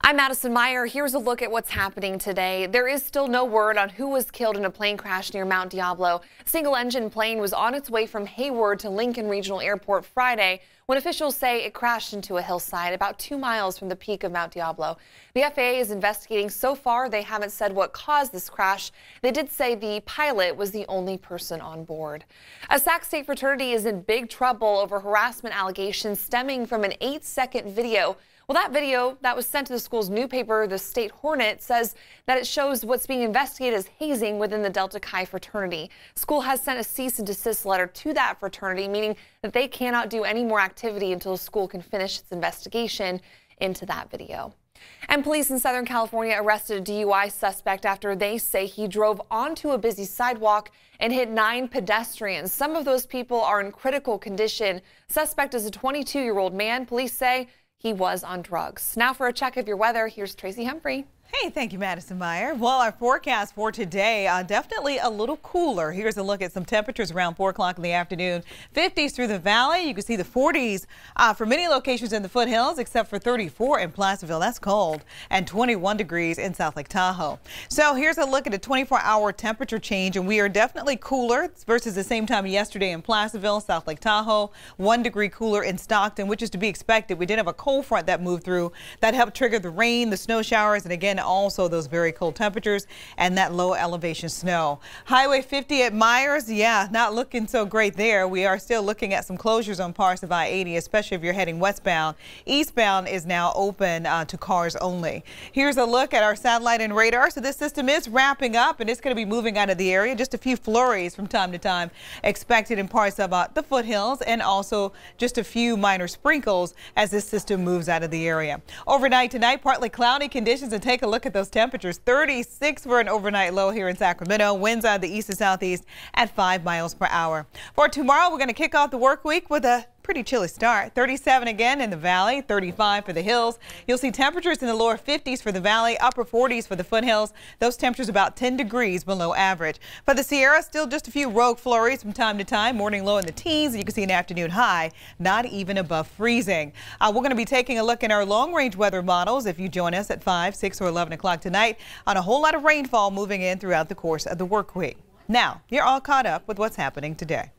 I'm Madison Meyer. Here's a look at what's happening today. There is still no word on who was killed in a plane crash near Mount Diablo. A single-engine plane was on its way from Hayward to Lincoln Regional Airport Friday when officials say it crashed into a hillside about 2 miles from the peak of Mount Diablo. The FAA is investigating. So far, they haven't said what caused this crash. They did say the pilot was the only person on board. A Sac State fraternity is in big trouble over harassment allegations stemming from an 8-second video. Well, that video that was sent to the school's new paper, the State Hornet, says that it shows what's being investigated as hazing within the Delta Chi fraternity. School has sent a cease and desist letter to that fraternity, meaning that they cannot do any more activity until the school can finish its investigation into that video. And police in Southern California arrested a DUI suspect after they say he drove onto a busy sidewalk and hit 9 pedestrians. Some of those people are in critical condition. Suspect is a 22-year-old man. Police say he was on drugs. Now for a check of your weather, here's Tracy Humphrey. Hey, thank you, Madison Meyer. Well, our forecast for today, definitely a little cooler. Here's a look at some temperatures around 4 o'clock in the afternoon. 50s through the valley. You can see the 40s for many locations in the foothills, except for 34 in Placerville. That's cold. And 21 degrees in South Lake Tahoe. So here's a look at a 24-hour temperature change, and we are definitely cooler versus the same time yesterday in Placerville, South Lake Tahoe. 1 degree cooler in Stockton, which is to be expected. We did have a cold front that moved through that helped trigger the rain, the snow showers, and again, also those very cold temperatures and that low elevation snow. Highway 50 at Myers, yeah, not looking so great there. We are still looking at some closures on parts of I-80, especially if you're heading westbound. Eastbound is now open to cars only. Here's a look at our satellite and radar. So this system is wrapping up and it's going to be moving out of the area. Just a few flurries from time to time expected in parts of the foothills, and also just a few minor sprinkles as this system moves out of the area. Overnight tonight, partly cloudy conditions, and take a look at those temperatures. 36 for an overnight low here in Sacramento. Winds out of the east to southeast at 5 miles per hour. For tomorrow, we're going to kick off the work week with a pretty chilly start. 37 again in the valley, 35 for the hills. You'll see temperatures in the lower 50s for the valley, upper 40s for the foothills. Those temperatures about 10 degrees below average. For the Sierra, still just a few rogue flurries from time to time. Morning low in the teens, and you can see an afternoon high not even above freezing. We're going to be taking a look at our long-range weather models if you join us at 5, 6, or 11 o'clock tonight on a whole lot of rainfall moving in throughout the course of the work week. Now, you're all caught up with what's happening today.